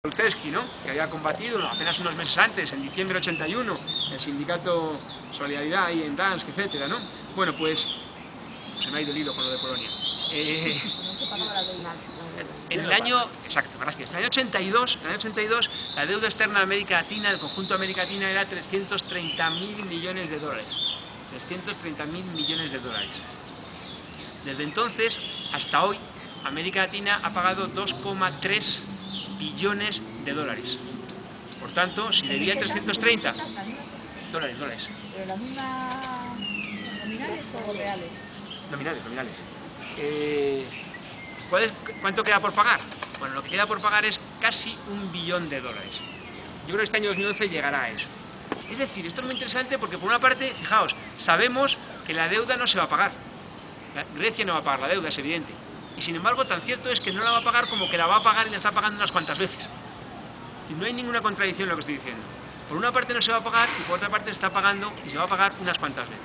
Jaruzelski, ¿no?, que había combatido apenas unos meses antes, en diciembre de 81, el sindicato Solidaridad ahí en Dansk, etcétera, ¿no? Bueno, pues se me ha ido el hilo con lo de Polonia. En el año, exacto, gracias. En el año 82, la deuda externa de América Latina, del conjunto de América Latina, era 330.000 millones de dólares. 330.000 millones de dólares. Desde entonces hasta hoy, América Latina ha pagado 2,3 billones de dólares. Por tanto, si debía 330 dólares. ¿Pero la misma nominales o reales? Nominales. ¿Cuánto queda por pagar? Bueno, lo que queda por pagar es casi 1 billón de dólares. Yo creo que este año 2011 llegará a eso. Es decir, esto es muy interesante porque por una parte, fijaos, sabemos que la deuda no se va a pagar. Grecia no va a pagar la deuda, es evidente. Y sin embargo, tan cierto es que no la va a pagar como que la va a pagar y la está pagando unas cuantas veces. Y no hay ninguna contradicción en lo que estoy diciendo. Por una parte no se va a pagar y por otra parte se está pagando y se va a pagar unas cuantas veces.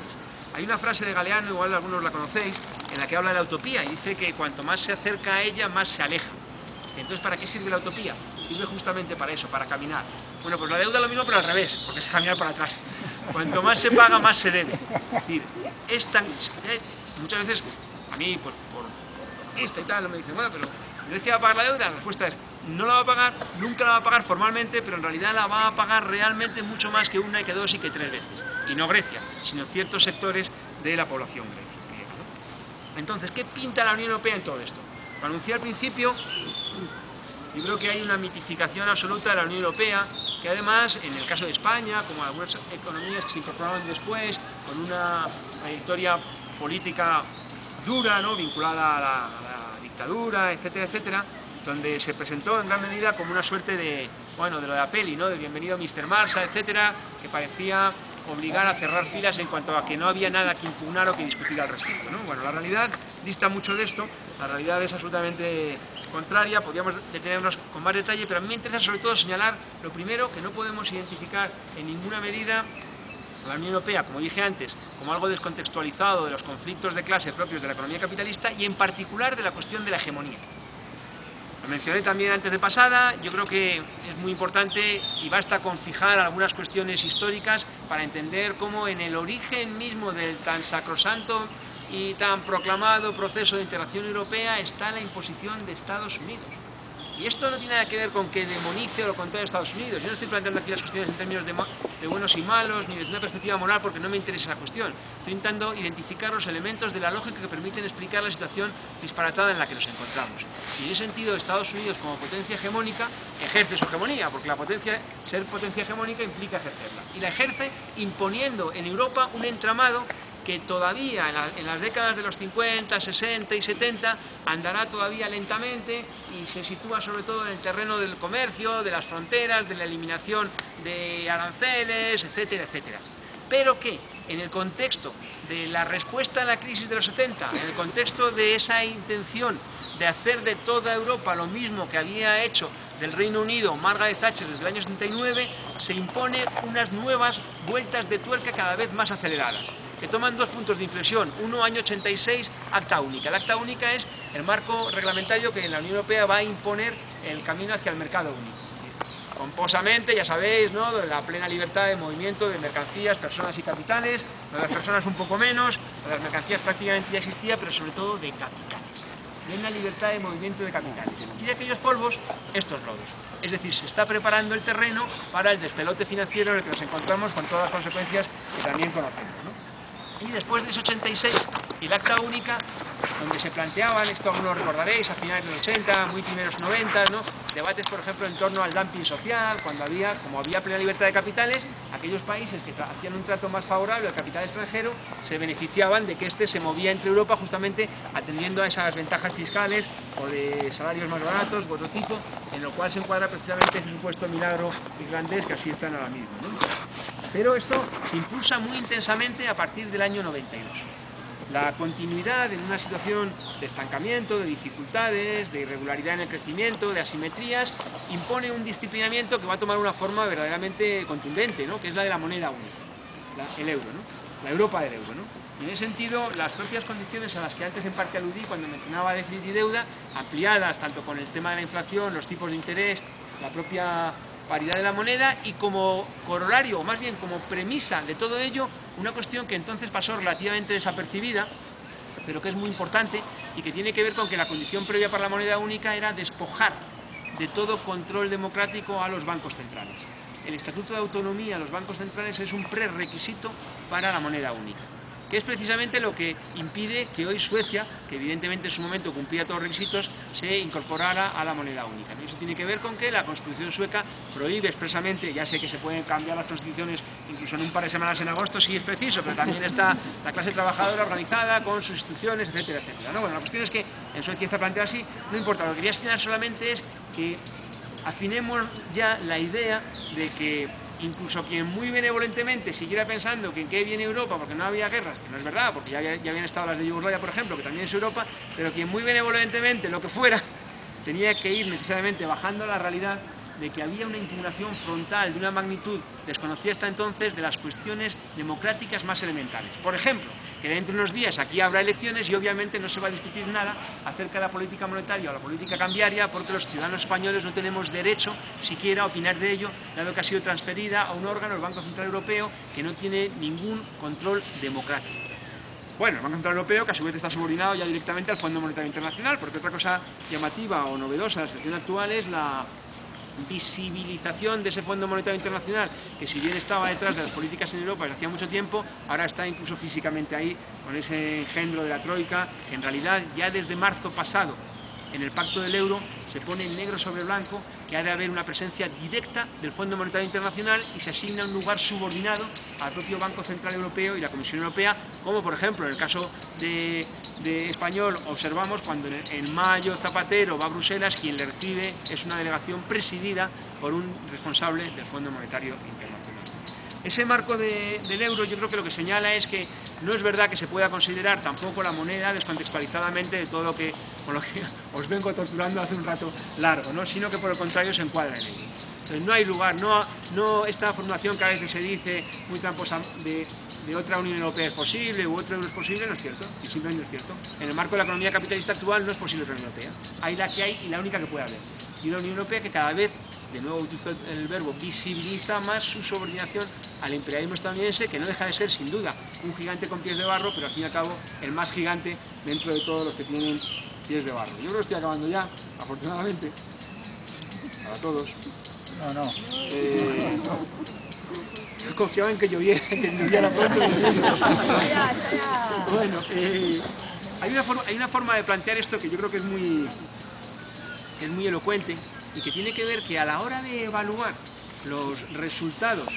Hay una frase de Galeano, igual algunos la conocéis, en la que habla de la utopía y dice que cuanto más se acerca a ella, más se aleja. Entonces, ¿para qué sirve la utopía? Sirve justamente para eso, para caminar. Bueno, pues la deuda es lo mismo, pero al revés, porque es caminar para atrás. Cuanto más se paga, más se debe. Es decir, muchas veces, a mí, pues por esta y tal, me dicen, bueno, pero ¿Grecia va a pagar la deuda? La respuesta es, no la va a pagar, nunca la va a pagar formalmente, pero en realidad la va a pagar realmente mucho más que una y que dos y que tres veces. Y no Grecia, sino ciertos sectores de la población griega, ¿no? Entonces, ¿qué pinta la Unión Europea en todo esto? Lo anuncié al principio, yo creo que hay una mitificación absoluta de la Unión Europea, que además, en el caso de España, como algunas economías que se incorporaron después, con una trayectoria política dura, ¿no?, vinculada a la dictadura, etcétera, etcétera, donde se presentó en gran medida como una suerte de, bueno, de lo de la peli, ¿no?, de bienvenido Mr. Marshall, etcétera, que parecía obligar a cerrar filas en cuanto a que no había nada que impugnar o que discutir al respecto, ¿no? Bueno, la realidad dista mucho de esto, la realidad es absolutamente contraria, podríamos detenernos con más detalle, pero a mí me interesa sobre todo señalar lo primero, que no podemos identificar en ninguna medida a la Unión Europea, como dije antes, como algo descontextualizado de los conflictos de clase propios de la economía capitalista y en particular de la cuestión de la hegemonía. Lo mencioné también antes de pasada, yo creo que es muy importante y basta con fijar algunas cuestiones históricas para entender cómo en el origen mismo del tan sacrosanto y tan proclamado proceso de integración europea está la imposición de Estados Unidos. Y esto no tiene nada que ver con que demonice o lo contrario de Estados Unidos. Yo no estoy planteando aquí las cuestiones en términos de buenos y malos, ni desde una perspectiva moral, porque no me interesa esa cuestión. Estoy intentando identificar los elementos de la lógica que permiten explicar la situación disparatada en la que nos encontramos. Y en ese sentido, Estados Unidos, como potencia hegemónica, ejerce su hegemonía, porque ser potencia hegemónica implica ejercerla. Y la ejerce imponiendo en Europa un entramado que todavía en las décadas de los 50, 60 y 70 andará todavía lentamente y se sitúa sobre todo en el terreno del comercio, de las fronteras, de la eliminación de aranceles, etcétera, etcétera. Pero que en el contexto de la respuesta a la crisis de los 70, en el contexto de esa intención de hacer de toda Europa lo mismo que había hecho del Reino Unido Margaret Thatcher desde el año 79, se impone unas nuevas vueltas de tuerca cada vez más aceleradas, que toman dos puntos de inflexión. Uno, año 86, acta única. El acta única es el marco reglamentario que la Unión Europea va a imponer el camino hacia el mercado único. Pomposamente, ya sabéis, ¿no?, de la plena libertad de movimiento de mercancías, personas y capitales, de las personas un poco menos, de las mercancías prácticamente ya existía, pero sobre todo de capitales. De una libertad de movimiento de capitales. Y de aquellos polvos, estos lodos. Es decir, se está preparando el terreno para el despelote financiero en el que nos encontramos con todas las consecuencias que también conocemos, ¿no? Y después de ese 86 y el acta única, donde se planteaban, esto algunos recordaréis, a finales de los 80, muy primeros 90, ¿no?, debates, por ejemplo, en torno al dumping social, como había plena libertad de capitales, aquellos países que hacían un trato más favorable al capital extranjero se beneficiaban de que éste se movía entre Europa justamente atendiendo a esas ventajas fiscales o de salarios más baratos u otro tipo, en lo cual se encuadra precisamente ese supuesto milagro irlandés que así están ahora mismo, ¿no? Pero esto se impulsa muy intensamente a partir del año 92. La continuidad en una situación de estancamiento, de dificultades, de irregularidad en el crecimiento, de asimetrías, impone un disciplinamiento que va a tomar una forma verdaderamente contundente, ¿no?, que es la de la moneda única, el euro, ¿no?, la Europa del euro, ¿no? Y en ese sentido, las propias condiciones a las que antes en parte aludí cuando mencionaba déficit y deuda, ampliadas tanto con el tema de la inflación, los tipos de interés la propia paridad de la moneda, y como corolario, o más bien como premisa de todo ello, una cuestión que entonces pasó relativamente desapercibida, pero que es muy importante y que tiene que ver con que la condición previa para la moneda única era despojar de todo control democrático a los bancos centrales. El Estatuto de Autonomía de los bancos centrales es un prerequisito para la moneda única, que es precisamente lo que impide que hoy Suecia, que evidentemente en su momento cumplía todos los requisitos, se incorporara a la moneda única. Y eso tiene que ver con que la Constitución sueca prohíbe expresamente, ya sé que se pueden cambiar las constituciones incluso en un par de semanas en agosto si es preciso, pero también está la clase trabajadora organizada con sus instituciones, etcétera, etcétera, ¿no? Bueno, la cuestión es que en Suecia está planteado así, no importa, lo que quería señalar solamente es que afinemos ya la idea de que incluso quien muy benevolentemente siguiera pensando que en qué viene Europa porque no había guerras, que no es verdad, porque ya habían estado las de Yugoslavia, por ejemplo, que también es Europa, pero quien muy benevolentemente, lo que fuera, tenía que ir necesariamente bajando a la realidad de que había una impugnación frontal de una magnitud desconocida hasta entonces de las cuestiones democráticas más elementales. Por ejemplo, que dentro de unos días aquí habrá elecciones y obviamente no se va a discutir nada acerca de la política monetaria o la política cambiaria, porque los ciudadanos españoles no tenemos derecho siquiera a opinar de ello, dado que ha sido transferida a un órgano, el Banco Central Europeo, que no tiene ningún control democrático. Bueno, el Banco Central Europeo, que a su vez está subordinado ya directamente al Fondo Monetario Internacional, porque otra cosa llamativa o novedosa de la situación actual es la visibilización de ese Fondo Monetario Internacional, que si bien estaba detrás de las políticas en Europa desde hacía mucho tiempo, ahora está incluso físicamente ahí, con ese engendro de la Troika, que en realidad ya desde marzo pasado, en el Pacto del Euro, se pone en negro sobre blanco que ha de haber una presencia directa del Fondo Monetario Internacional y se asigna un lugar subordinado al propio Banco Central Europeo y la Comisión Europea, como por ejemplo en el caso de español observamos cuando en mayo Zapatero va a Bruselas, quien le recibe es una delegación presidida por un responsable del Fondo Monetario Internacional. Ese marco del euro yo creo que lo que señala es que no es verdad que se pueda considerar tampoco la moneda descontextualizadamente de todo lo que, con lo que os vengo torturando hace un rato largo, ¿no? Sino que por el contrario se encuadra en ello. Entonces no hay lugar, no esta formulación que a veces se dice muy tramposa de otra Unión Europea es posible u otro euro es posible, no es cierto, y simplemente no es cierto. En el marco de la economía capitalista actual no es posible otra Unión Europea. Hay la que hay y la única que puede haber. Y una Unión Europea que cada vez, de nuevo utilizo el verbo, visibiliza más su subordinación al imperialismo estadounidense, que no deja de ser, sin duda, un gigante con pies de barro, pero al fin y al cabo el más gigante dentro de todos los que tienen pies de barro. Yo creo que estoy acabando ya, afortunadamente, para todos. No. Confiaba en que lloviera pronto. Bueno, hay una forma de plantear esto que yo creo que es muy elocuente y que tiene que ver que a la hora de evaluar los resultados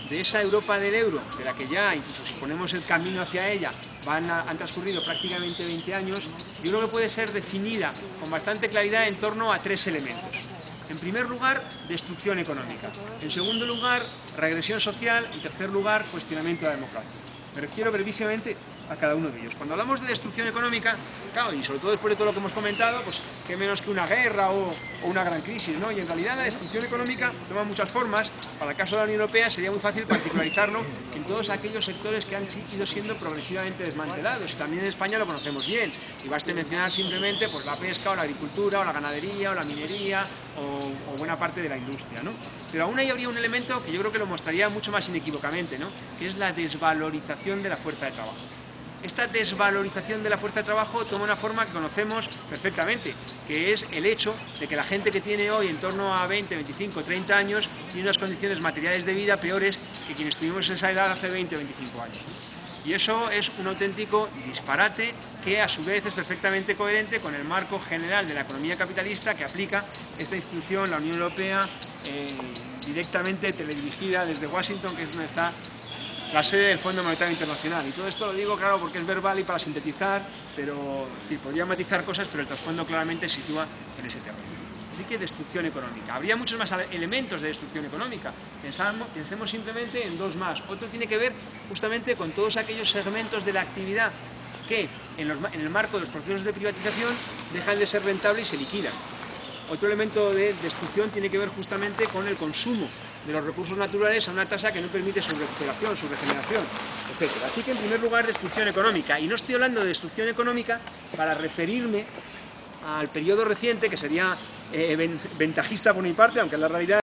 de esa Europa del euro, de la que ya, incluso si ponemos el camino hacia ella, han transcurrido prácticamente 20 años, yo creo que puede ser definida con bastante claridad en torno a tres elementos. En primer lugar, destrucción económica. En segundo lugar, regresión social. En tercer lugar, cuestionamiento de la democracia. Me refiero brevísimamente a cada uno de ellos. Cuando hablamos de destrucción económica, claro, y sobre todo después de todo lo que hemos comentado, pues qué menos que una guerra o una gran crisis, ¿no? Y en realidad la destrucción económica toma muchas formas. Para el caso de la Unión Europea sería muy fácil particularizarlo en todos aquellos sectores que han ido siendo progresivamente desmantelados. Y también en España lo conocemos bien. Y baste mencionar simplemente pues, la pesca o la agricultura o la ganadería o la minería o buena parte de la industria, ¿no? Pero aún ahí habría un elemento que yo creo que lo mostraría mucho más inequívocamente, ¿no? Que es la desvalorización de la fuerza de trabajo. Esta desvalorización de la fuerza de trabajo toma una forma que conocemos perfectamente, que es el hecho de que la gente que tiene hoy en torno a 20, 25, 30 años tiene unas condiciones materiales de vida peores que quienes tuvimos esa edad hace 20 o 25 años. Y eso es un auténtico disparate que a su vez es perfectamente coherente con el marco general de la economía capitalista que aplica esta institución, la Unión Europea, directamente teledirigida desde Washington, que es donde está la sede del Fondo Monetario Internacional. Y todo esto lo digo, claro, porque es verbal y para sintetizar, pero sí, podría matizar cosas, pero el trasfondo claramente se sitúa en ese terreno. Así que destrucción económica. Habría muchos más elementos de destrucción económica. Pensemos simplemente en dos más. Otro tiene que ver justamente con todos aquellos segmentos de la actividad que en el marco de los procesos de privatización dejan de ser rentables y se liquidan. Otro elemento de destrucción tiene que ver justamente con el consumo de los recursos naturales a una tasa que no permite su recuperación, su regeneración, etc. Así que en primer lugar destrucción económica. Y no estoy hablando de destrucción económica para referirme al periodo reciente, que sería ventajista por mi parte, aunque la realidad